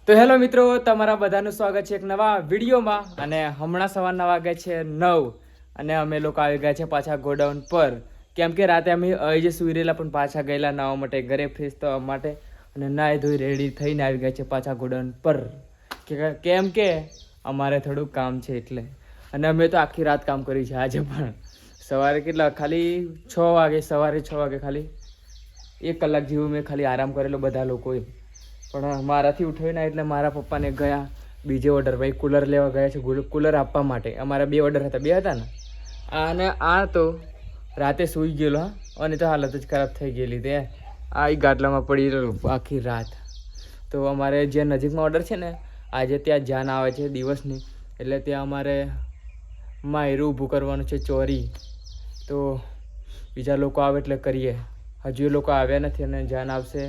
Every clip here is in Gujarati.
તો હેલો મિત્રો, તમારા બધાનું સ્વાગત છે એક નવા વિડીયોમાં. અને હમણાં સવારના વાગે છે 9 અને અમે લોકો આવી ગયા છે પાછા ગોડાઉન પર. કેમ કે રાતે અમે અહીં જે સુઈ રહેલા પણ પાછા ગયેલા નાવા માટે ઘરે ફ્રેશ થવા માટે, અને નાહી ધોઈ રેડી થઈને આવી ગયા છે પાછા ગોડાઉન પર. કેમ કે અમારે થોડુંક કામ છે એટલે. અને અમે તો આખી રાત કામ કર્યું છે આજે પણ. સવારે કેટલા ખાલી 6 વાગે, સવારે 6 વાગે ખાલી 1 કલાક જેવું મેં ખાલી આરામ કરેલો બધા લોકોએ. પણ મારાથી ઉઠાવી ના એટલે મારા પપ્પાને ગયા બીજે ઓર્ડર, ભાઈ કુલર લેવા ગયા છે, કુલર આપવા માટે. અમારા 2 ઓર્ડર હતા, 2 હતા ને. અને આ તો રાતે સૂઈ ગયેલો અને તો હાલત જ ખરાબ થઈ ગયેલી. તે આ ગાટલામાં પડી રહ્યો આખી રાત. તો અમારે જે નજીકમાં ઓર્ડર છે ને, આજે ત્યાં જાન આવે છે દિવસની, એટલે ત્યાં અમારે માયરું ઊભું કરવાનું છે, ચોરી. તો બીજા લોકો આવે એટલે કરીએ. હજુ એ લોકો આવ્યા નથી અને જાન આવશે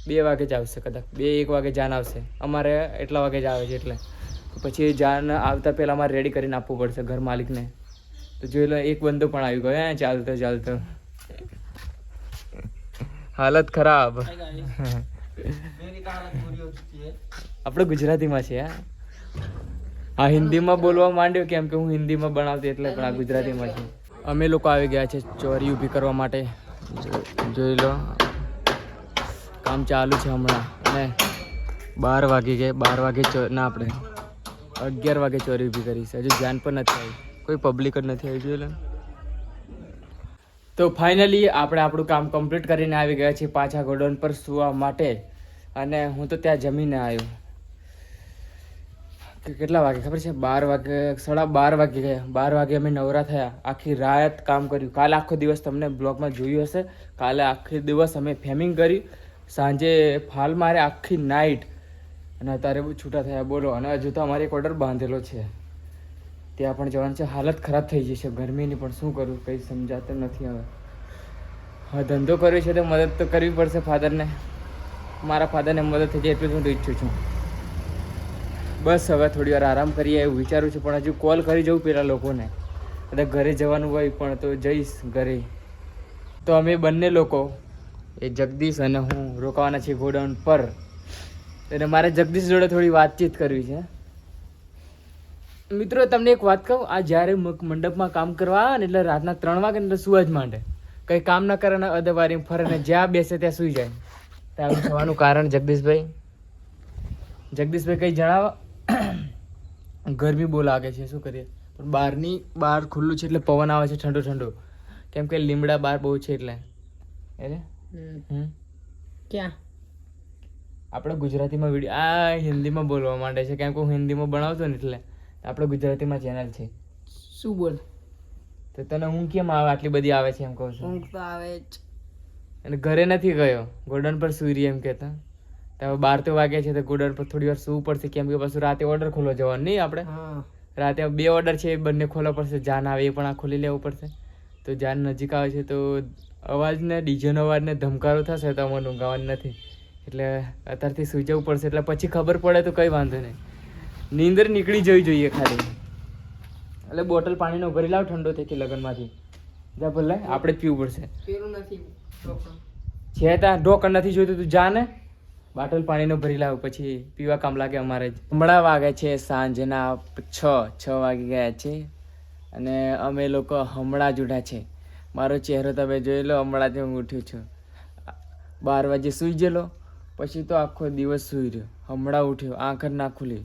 2 વાગે જ આવશે, કદાચ 2-1 વાગે જાન આવશે. અમારે એટલા વાગે જ આવે છે એટલે પછી જાન આવતા પહેલાં અમારે રેડી કરીને આપવું પડશે ઘર માલિકને. તો જોઈ લો, એક બંદો પણ આવી ગયો ચાલતો ચાલતો. હાલત ખરાબ. આપણે ગુજરાતીમાં છે આ હિન્દીમાં બોલવા માંડ્યો કેમ કે હું હિન્દીમાં બનાવતી એટલે, પણ આ ગુજરાતીમાં છે. અમે લોકો આવી ગયા છે ચોરી ઊભી કરવા માટે. જોઈ લો, કામ ચાલુ છે હમણાં. અને 12 વાગી ગયા. 12 વાગે ના, આપણે 11 વાગે ચોરી ઊભી કરી છે. હજુ ધ્યાન પણ નથી આવી, કોઈ પબ્લિક જ નથી આવી. જોઈ લો. તો ફાઇનલી આપણે આપણું કામ કમ્પ્લીટ કરીને આવી ગયા છીએ પાછા ગોડાઉન પર સૂવા માટે. અને હું તો ત્યાં જમીને આવ્યો. કેટલા વાગે ખબર છે? 12 વાગે, 12:30 વાગે ગયા. 12 વાગે અમે નવરા થયા. આખી રાત કામ કર્યું. કાલે આખો દિવસ તમને બ્લોગમાં જોયું હશે. કાલે આખી દિવસ અમે ફેમિંગ કરી, સાંજે ફાલ મારે આખી નાઇટ, અને અત્યારે બહુ છૂટા થયા બોલો. અને હજુ તો અમારે એક ઓર્ડર બાંધેલો છે, ત્યાં પણ જવાનું છે. હાલત ખરાબ થઈ જશે ગરમીની, પણ શું કરું કંઈ સમજાતું નથી હવે. હા, ધંધો કર્યો છે તો મદદ તો કરવી પડશે ફાધરને. મારા ફાધરને મદદ થઈ જાય એટલું જ હું તો ઈચ્છું છું. બસ હવે થોડી વાર આરામ કરીએ એવું વિચારું છું, પણ હજુ કોલ કરી જવું પેલા લોકોને. કદાચ ઘરે જવાનું હોય પણ તો જઈશ ઘરે. તો અમે બંને લોકો, એ જગદીશ અને હું, રોકાવાના છીએ ગોડાઉન પર. અને મારે જગદીશ જોડે થોડી વાતચીત કરવી છે. મિત્રો તમને એક વાત કહું, આ જ્યારે મંડપમાં કામ કરવા આવે ને એટલે રાતના 3 વાગે ને એટલે સુવા જ માંડે. કંઈ કામ ના કરે ને અદવારી ફરે ને જ્યાં બેસે ત્યાં સુઈ જાય. ત્યાં થવાનું કારણ જગદીશભાઈ કંઈ જણાવો. ગરમી બહુ લાગે છે, શું કરીએ. પણ બહાર ખુલ્લું છે એટલે પવન આવે છે ઠંડો ઠંડો. કેમ કે લીમડા બહાર બહુ છે એટલે. ક્યાં આપણે ગુજરાતીમાં વિડીયો, આ હિન્દીમાં બોલવા માંડે છે કેમ કે હું હિન્દીમાં બનાવતો ને એટલે. આપણે ગુજરાતીમાં ચેનલ છે. શું બોલ? તો તને હું કેમ આવે આટલી બધી આવે છે એમ કહું છું. ઊંઘ તો આવે જ. અને ઘરે નથી ગયો, ગોડાઉન પર સુઈ રહી એમ કહેતા. તો 12 તો વાગ્યા છે તો ગોડાઉન પર થોડી વાર સૂવું પડશે, કેમ કે પાછું રાતે ઓર્ડર ખોલવા જવાનું નહીં આપણે. રાતે 2 ઓર્ડર છે, એ બંને ખોલવા પડશે. જાન આવે એ પણ આ ખોલી લેવું પડશે. તો જાન નજીક આવે છે તો અવાજને, ડીજેનો અવાજને ધમકારો થશે તો અમને ઊંઘાવાનું નથી. એટલે અત્યારથી સૂઈ જવું પડશે, એટલે પછી ખબર પડે તો કંઈ વાંધો નહીં. નીંદર નીકળી જવી જોઈએ ખાલી. એટલે બોટલ પાણીનો ભરી લાવ ઠંડો થઈ લગનમાંથી. જા ભલે આપણે જ પીવું પડશે. પેલું નથી છે ત્યાં ઢોકણ નથી જોઈતું, તું જા ને બોટલ પાણીનો ભરી લાવ, પછી પીવા કામ લાગે અમારે જ. હમણાં વાગે છે સાંજના 6 વાગી ગયા છે. અને અમે લોકો હમણાં જ ઉઠ્યા છે. મારો ચહેરો તમે જોઈ લો, હમણાં જ હું ઉઠ્યો છું. 12 વાગે સૂઈ ગયેલો, પછી તો આખો દિવસ સૂઈ રહ્યો. હમણાં ઉઠ્યો, આંખ જ ના ખુલી.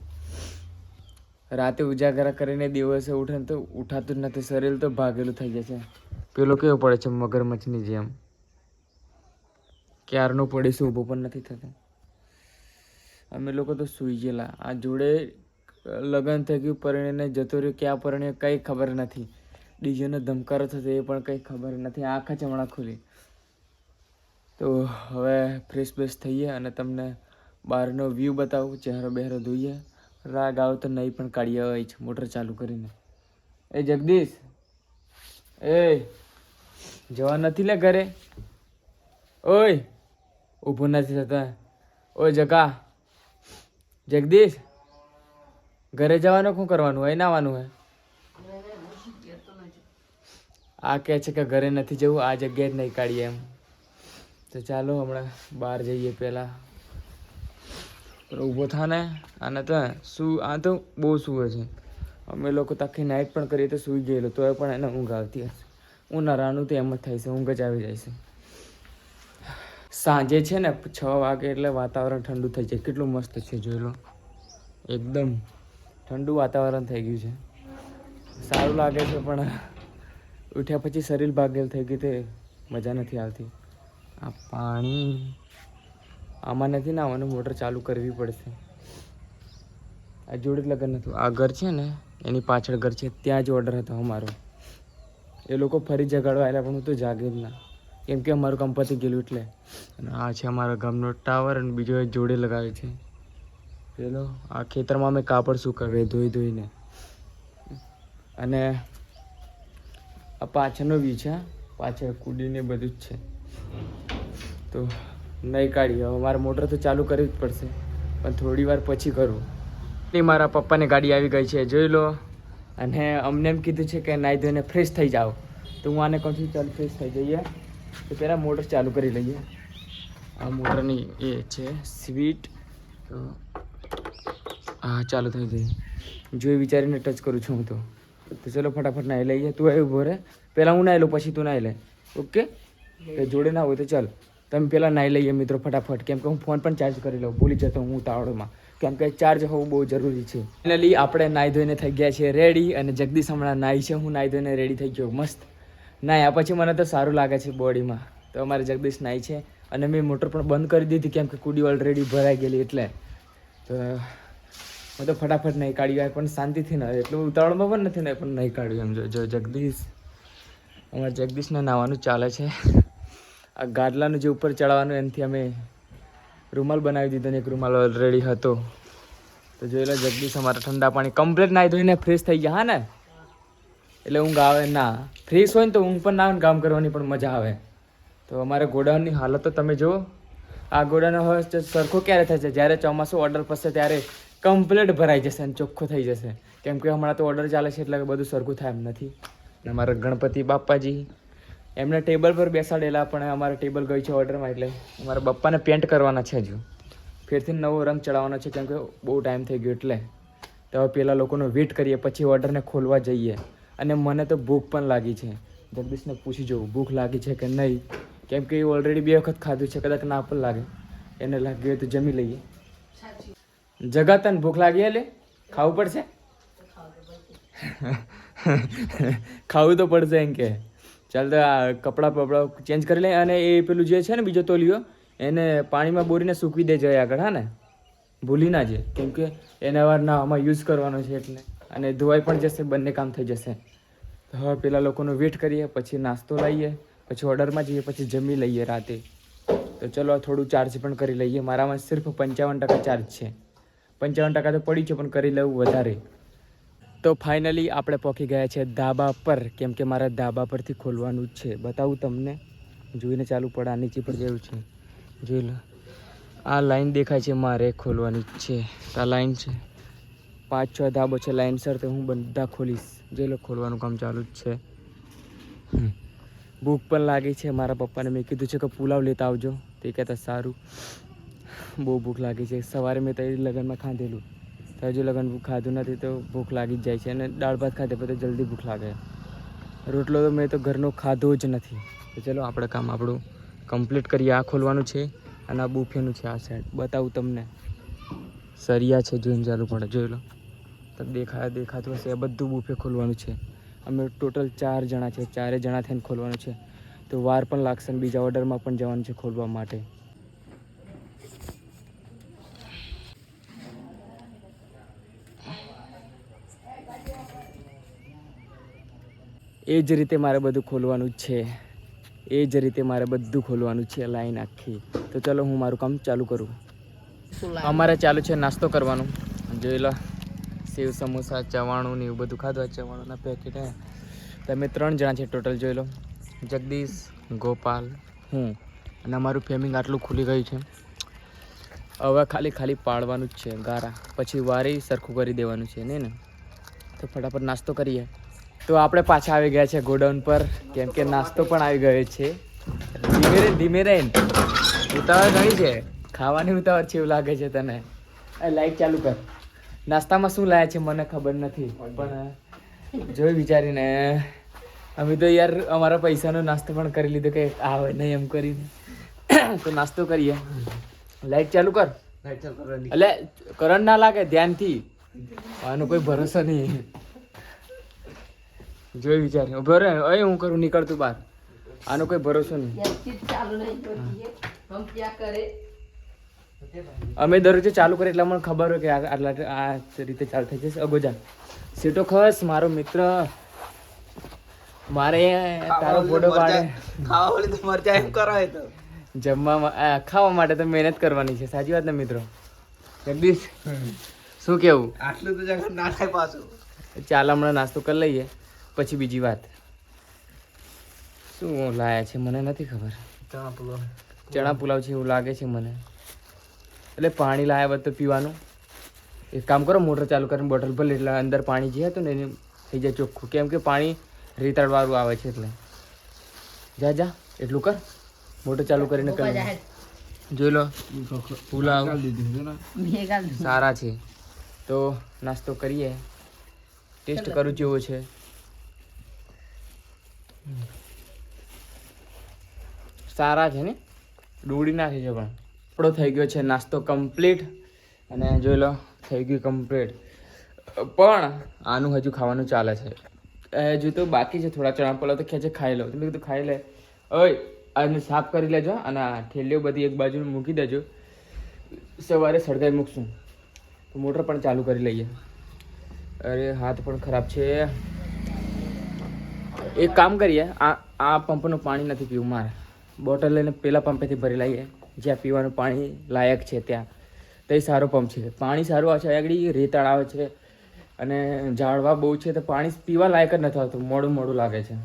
રાતે ઉજાગરા કરીને દિવસે ઉઠે ને તો ઉઠાતું જ નથી. શરીર તો ભાગેલું થઈ જાય છે. પેલો કેવો પડે છે મગરમચ્છની જેમ. ક્યારનો પડીશું, ઊભો પણ નથી થતો. અમે લોકો તો સૂઈ ગયેલા. આ જોડે લગ્ન થઈ ગયું, પરણીને જતો રહ્યો. ક્યાં પરણીને કંઈ ખબર નથી. ડીજેનો ધમકારો થતો એ પણ કંઈ ખબર નથી. આંખ જ હમણાં ખુલી. તો હવે ફ્રેશ થઈએ અને તમને બહારનો વ્યૂ બતાવું. ચહેરો બહેરો ધોઈએ. રાગ આવે તો નહીં પણ કાઢીએ હોય છે મોટર ચાલુ કરીને. એ જગદીશ, એ જવા નથી લે ઘરે. ઓય ઊભું નથી થતા. ઓય જગદીશ, ઘરે જવાનું શું કરવાનું હોય? નાવાનું હોય. આ કહે છે કે ઘરે નથી જવું, આ જગ્યાએ જ નહીં કાઢીએ એમ. તો ચાલો હમણાં બહાર જઈએ પહેલાં. પણ ઊભો થા ને અને તો આ તો બહુ સૂવે છે. અમે લોકો તો આખી નાઇટ પણ કરીએ તો સૂઈ ગયેલો તોય પણ એને ઊંઘ આવતી હશે. ઉનાળાનું તો એમ જ થાય છે, ઊંઘ જ આવી જાય છે. સાંજે છે ને 6 વાગે એટલે વાતાવરણ ઠંડુ થઈ જાય. કેટલું મસ્ત છે જોઈ લો, એકદમ ઠંડુ વાતાવરણ થઈ ગયું છે. સારું લાગે છે પણ ઉઠ્યા પછી શરીર ભાગેલ થઈ ગઈ તે મજા નથી આવતી. આ પાણી આમાં નથી નાવાનું, મોટર ચાલુ કરવી પડશે. આ જોડે જ લગન હતું. આ ઘર છે ને એની પાછળ ઘર છે, ત્યાં જ ઓર્ડર હતો અમારો. એ લોકો ફરી જગાડવા આવ્યા પણ હું તો જાગે જ ના, કેમ કે અમારું કામ પતી ગયેલું એટલે. અને આ છે અમારા ગામનો ટાવર અને બીજો એક જોડે લગાવે છે. પેલો આ ખેતરમાં અમે કાપડ સુકાવીએ ધોઈને. અને આ પાછળનો વ્યૂ છે, પાછળ કુડીને બધું જ છે. તો નહીં કાઢી, હવે મારે મોટર તો ચાલુ કરવી જ પડશે પણ થોડી વાર પછી કરું. એ મારા પપ્પાની ગાડી આવી ગઈ છે જોઈ લો. અને અમને એમ કીધું છે કે નાહી ધોઈને ફ્રેશ થઈ જાઓ. તો હું આને કહું છું ચાલ ફ્રેશ થઈ જઈએ. તો પહેલાં મોટર ચાલુ કરી લઈએ. આ મોટરની એ છે સ્વીટ. તો હા ચાલુ થઈ ગઈ. જોઈ વિચારીને ટચ કરું છું હું તો ચલો ફટાફટ નાહી લઈએ. તું આવી ઊભો રહે, પહેલાં હું નાહી લઉં પછી તું નાહી લે. ઓકે, જોડે ના હોય તો ચાલ તમે પહેલાં નાહી લઈએ મિત્રો ફટાફટ, કેમ કે હું ફોન પણ ચાર્જ કરી લઉં, ભૂલી જતો હું તાવડમાં, કેમ કે ચાર્જ હોવું બહુ જરૂરી છે. ફાઇનલી આપણે નાહી ધોઈને થઈ ગયા છીએ રેડી. અને જગદીશ હમણાં નાહી છે, હું નાહી ધોઈને રેડી થઈ ગયો મસ્ત. નાહ્યા પછી મને તો સારું લાગે છે બોડીમાં. તો અમારે જગદીશ નાહી છે અને મેં મોટર પણ બંધ કરી દીધી કેમ કે કુડી ઓલરેડી ભરાઈ ગયેલી એટલે. તો હું તો ફટાફટ નહીં કાઢ્યું પણ શાંતિથી ના, એટલું ઉતાવળમાં પણ નથી ને પણ નહીં કાઢ્યું. એમ જો જગદીશ, અમારે જગદીશને નાહવાનું ચાલે છે. આ ગાદલાનું જે ઉપર ચડાવવાનું એનાથી અમે રૂમાલ બનાવી દીધો ને એક રૂમાલ ઓલરેડી હતો. તો જોઈ લો જગદીશ અમારા ઠંડા પાણી કમ્પ્લીટ નાહી ધોઈને ફ્રેશ થઈ ગયા. હા ને, એટલે ઊંઘ આવે ના, ફ્રેશ હોય ને તો ઊંઘ પણ ના આવે, કામ કરવાની પણ મજા આવે. તો અમારે ગોડાઉનની હાલત તો તમે જુઓ. આ ગોડાઉન હવે સરખો ક્યારે થશે? જ્યારે ચોમાસું ઓર્ડર પડશે ત્યારે કમ્પ્લીટ ભરાઈ જશે અને ચોખ્ખો થઈ જશે. કેમ કે હમણાં તો ઓર્ડર ચાલે છે એટલે બધું સરખું થાય એમ નથી. અમારા ગણપતિ બાપાજી એમને ટેબલ પર બેસાડેલા પણ અમારા ટેબલ ગઈ છે ઓર્ડરમાં, એટલે અમારા બાપ્પાને પેન્ટ કરવાના છે હજુ. ફેરથી નવો રંગ ચડાવવાનો છે કેમ કે બહુ ટાઈમ થઈ ગયો એટલે. તો હવે પેલા લોકોનો વેઇટ કરીએ પછી ઓર્ડરને ખોલવા જઈએ. અને મને તો ભૂખ પણ લાગી છે. જગદીશને પૂછી જોઉં ભૂખ લાગી છે કે નહીં, કેમ કે એ ઓલરેડી 2 વખત ખાધું છે, કદાચ ના પણ લાગે. એને લાગી હોય તો જમી લઈએ. જગા તને ભૂખ લાગી એટલે ખાવું પડશે. ખાવું તો પડશે એમ કે. ચાલ તો આ કપડાં બપડા ચેન્જ કરી લે. અને એ પેલું જે છે ને બીજો તોલિયો એને પાણીમાં બોરીને સૂકવી દેજો આગળ. હા ને, ભૂલી ના જાય કેમ કે એને વાર નાવામાં યુઝ કરવાનો છે એટલે. અને ધોવાઈ પણ જશે, બંને કામ થઈ જશે. તો હવે પેલા લોકોનો વેઇટ કરીએ પછી નાસ્તો લઈએ, પછી ઓર્ડરમાં જઈએ, પછી જમી લઈએ રાતે. તો ચલો થોડું ચાર્જ પણ કરી લઈએ. મારામાં સિર્ફ 55% ચાર્જ છે. 55% તો પડી છે પણ કરી લેવું વધારે. તો ફાઇનલી આપણે પહોંચી ગયા છે ધાબા પર, કેમ કે મારા ધાબા પરથી ખોલવાનું જ છે. બતાવું તમને, જોઈને ચાલુ પડે. આ નીચે પર જેવું છે જોઈ લો. આ લાઈન દેખાય છે મારે ખોલવાની જ છે. આ લાઈન છે, 5-6 ધાબો છે લાઈનસર. તો હું બધા ખોલીશ. જોઈ લો ખોલવાનું કામ ચાલુ જ છે. ભૂખ પણ લાગી છે. મારા પપ્પાને મેં કીધું છે કે પુલાવ લેતા આવજો. તે કહેતા સારું. બહુ ભૂખ લાગી છે. સવારે મેં તો લગ્નમાં ખાધેલું, તો હજુ લગ્ન ખાધું નથી તો ભૂખ લાગી જ જાય છે. અને દાળ ભાત ખાધે પછી જલ્દી ભૂખ લાગે. રોટલો તો મેં તો ઘરનો ખાધો જ નથી. તો ચલો આપણે કામ આપણું કમ્પ્લીટ કરીએ. આ ખોલવાનું છે અને આ બુફેનું છે. આ સાઈડ બતાવું તમને. સરિયા છે, જોઈને ચાલુ પડે. જોઈ લો તો દેખાતું હશે. આ બધું બુફે ખોલવાનું છે. અમે ટોટલ 4 જણા છે, 4 જણા થઈને ખોલવાનું છે. તો વાર પણ લાગશે અને બીજા ઓર્ડરમાં પણ જવાનું છે ખોલવા માટે. એ જ રીતે મારે બધું ખોલવાનું છે. લાઈન આખી. તો ચલો હું મારું કામ ચાલુ કરું. અમારે ચાલુ છે નાસ્તો કરવાનું. જોઈ લો સેવ સમોસા, ચવાણું ને એવું બધું ખાધું. ચવાણુંના પેકેટ. તમે 3 જણા છે ટોટલ. જોઈ લો જગદીશ, ગોપાલ, હું. અને અમારું ફેમિંગ આટલું ખુલી ગયું છે. હવે ખાલી પાડવાનું જ છે ગારા, પછી વારી સરખું કરી દેવાનું છે નહીં ને. તો ફટાફટ નાસ્તો કરીએ. તો આપણે પાછા આવી ગયા છે ગોડાઉન પર, કેમ કે નાસ્તો પણ આવી ગયો છે. ધીમે રહીને ઉતાવળ ઘણી છે. ખાવાની ઉતાવળ છે એવું લાગે છે તને? લાઈટ ચાલુ કર. નાસ્તામાં શું લાયા છે મને ખબર નથી, પણ જોઈ વિચારીને અમે તો યાર અમારા પૈસાનો નાસ્તો પણ કરી લીધો કે આવે નહીં એમ કરીને. તો નાસ્તો કરીએ. લાઈટ ચાલુ કર. એટલે કરંટ ના લાગે ધ્યાનથી, આનો કોઈ ભરોસો નહીં. જોઈ વિચાર ઉભો રહે. અય હું કરું નીકળતું બહાર, આનો કોઈ ભરોસો નહીં. અમે દરરોજ ચાલુ કરીએ એટલે મને ખબર હોય કે આટલા આ રીતે ચાલુ થઈ જશે. અગોજા સીટો ખસ મારો મિત્ર, મારે તારો ફોટો પાડે. ખાવા માટે તો મહેનત કરવાની છે. સાચી વાત ને મિત્રો? જગદીશ શું કેવું? આટલું તો જગત ના થાય પાછું. ચાલ હમણાં નાસ્તો કરી લઈએ પછી બીજી વાત. શું લાયા છે મને નથી ખબર. ચણા પુલાવ છે એવું લાગે છે મને. એટલે પાણી લાયા હોત તો પીવાનું. એક કામ કરો, મોટર ચાલુ કરીને બોટલ ભરી એટલે અંદર પાણી જે હતું ને એને થઈ જાય ચોખ્ખું, કેમ કે પાણી રેતાળવાળું આવે છે એટલે. જા જા એટલું કર, મોટર ચાલુ કરીને કર. જોઈ લો પુલાવ સારા છે. તો નાસ્તો કરીએ, ટેસ્ટ કરું જેવો છે. સારા છે ને, ડુંગળી નાખી છે પણ આપણો થઈ ગયો છે નાસ્તો કમ્પ્લીટ. અને જોઈ લો થઈ ગયું કમ્પ્લીટ, પણ આનું હજુ ખાવાનું ચાલે છે. હજુ તો બાકી છે થોડા. ચણા પુલાવ તો ખેંચે ખાઈ લો. તમે કીધું ખાઈ લે. ઓય આને સાફ કરી લેજો અને આ ઠેલીઓ બધી એક બાજુ મૂકી દેજો. સવારે સળગાઈ મૂકશું. તો મોટર પણ ચાલુ કરી લઈએ. અરે હાથ પણ ખરાબ છે. એક કામ કરીએ, આ પંપનું પાણી નથી પીવું મારે. બોટલ લઈને પેલા પંપેથી ભરી લઈએ જ્યાં પીવાનું પાણી લાયક છે ત્યાં. તો એ સારો પંપ છે, પાણી સારું આવે છે. આગળ રેતાળ આવે છે અને ઝાડવા બહુ છે તો પાણી પીવા લાયક જ નથી આવતું, મોડું મોડું લાગે છે.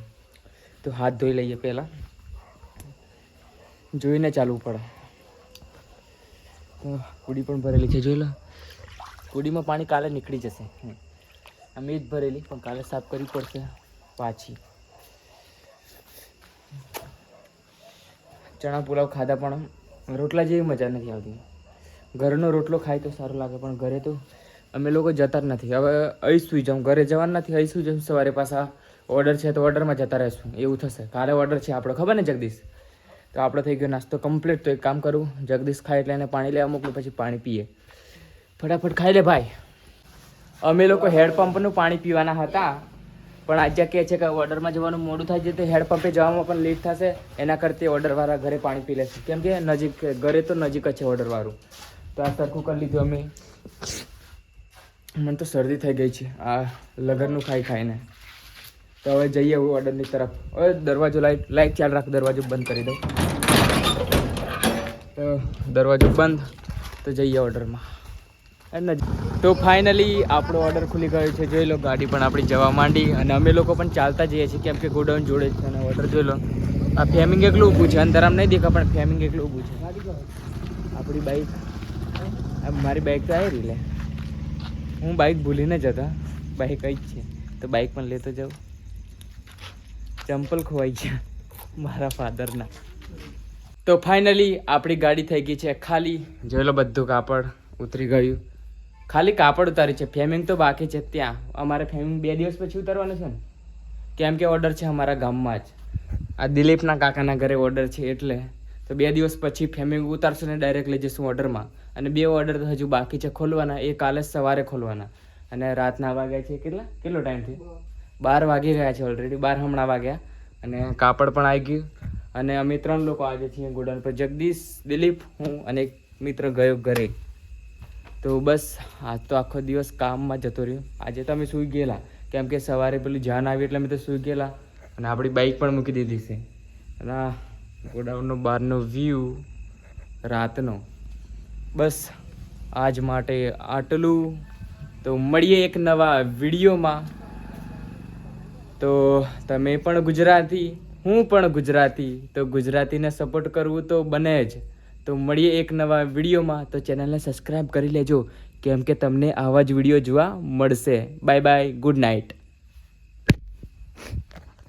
તો હાથ ધોઈ લઈએ પહેલાં, જોઈને ચાલવું પડે. તો કુડી પણ ભરેલી છે જોઈ લો. કુડીમાં પાણી કાલે નીકળી જશે. અમે જ ભરેલી પણ કાલે સાફ કરવી પડશે પાછી. ચણા પુલાવ ખાધા પણ રોટલા જેવી મજા નથી આવતી. ઘરનો રોટલો ખાય તો સારું લાગે, પણ ઘરે તો અમે લોકો જતા જ નથી. હવે અહીં સુઈ જાઉં, ઘરે જવાનું નથી, અહીં સુઈ જાઉં. સવારે પાછા ઓર્ડર છે તો ઓર્ડરમાં જતા રહીશું, એવું થશે. કાલે ઓર્ડર છે આપણો, ખબર ને જગદીશ? તો આપણો થઈ ગયો નાસ્તો કમ્પ્લીટ. તો એક કામ કરું, જગદીશ ખાય એટલે એને પાણી લેવા મોકલું, પછી પાણી પીએ. ફટાફટ ખાઈ લે ભાઈ. અમે લોકો હેડપંપનું પાણી પીવાના હતા, પણ આજે કહે છે કે ઓર્ડરમાં જવાનું મોડું થાય છે તો હેડપંપે જવામાં પણ લેટ થશે. એના કરતાં ઓર્ડરવાળા ઘરે પાણી પી લેશે, કેમ કે નજીક, ઘરે તો નજીક જ છે ઓર્ડરવાળું. તો આ સરખું કરી લીધું અમે. મને તો શરદી થઈ ગઈ છે આ લગનનું ખાઈ ખાઈને. તો હવે જઈએ ઓર્ડરની તરફ. હવે દરવાજો લાઈટ ચાલ રાખ, દરવાજો બંધ કરી દઉં. તો દરવાજો બંધ, તો જઈએ ઓર્ડરમાં. તો ફાઇનલી આપણો ઓર્ડર ખુલી ગયો છે. જોઈ લો ગાડી પણ આપણી જવા માંડી અને અમે લોકો પણ ચાલતા જઈએ છીએ, કેમ કે ગોડાઉન જોડે છે. અને ઓર્ડર જોઈ લો, આ ફેમિંગ એકલું ઊભું છે, અંદર આમ નહીં દેખા પણ ફેમિંગ એકલું ઊભું છે. આપણી બાઇક, મારી બાઇક તો આવી રહી લે. હું બાઇક ભૂલીને જતા, બાઇક જ છે તો બાઇક પણ લેતો જાઉં. ચંપલ ખોવાઈ ગયા મારા ફાધરના. તો ફાઇનલી આપણી ગાડી થઈ ગઈ છે ખાલી. જોઈ લો બધું કાપડ ઉતરી ગયું. ખાલી કાપડ ઉતારી છે, ફેમિંગ તો બાકી છે. ત્યાં અમારે ફેમિંગ 2 દિવસ પછી ઉતારવાનું છે ને, કેમ કે ઓર્ડર છે અમારા ગામમાં જ. આ દિલીપના કાકાના ઘરે ઓર્ડર છે એટલે. તો 2 દિવસ પછી ફેમિંગ ઉતારશું ને ડાયરેક્ટ લઈ જઈશું ઓર્ડરમાં. અને 2 ઓર્ડર તો હજુ બાકી છે ખોલવાના. એ કાલે સવારે ખોલવાના. અને રાતના વાગ્યા છે કેટલો ટાઈમ થયો? 12 વાગી ગયા છે ઓલરેડી. 12 હમણાં વાગ્યા. અને કાપડ પણ આવી ગયું. અને અમે 3 લોકો આજે છીએ ગોડાઉન પર. જગદીશ, દિલીપ, હું અને એક મિત્ર ગયો ઘરે. તો બસ આજ તો આખો દિવસ કામમાં જતો રહ્યો. આજે તો અમે સૂઈ ગયેલા, કેમ કે સવારે પેલું જાન આવી એટલે અમે તો સૂઈ ગયેલા. અને આપણી બાઇક પણ મૂકી દીધી છે. અને આ ગોડાઉનનો બહારનો વ્યૂ રાતનો. બસ આજ માટે આટલું. તો મળીએ એક નવા વિડીયોમાં. તો તમે પણ ગુજરાતી, હું પણ ગુજરાતી, તો ગુજરાતીને સપોર્ટ કરવું તો બને જ. તો મળીએ એક નવા વિડીયોમાં. તો ચેનલને સબસ્ક્રાઈબ કરી લેજો, કેમ કે તમને આવા જ વિડીયો જોવા મળશે. Bye bye, good night.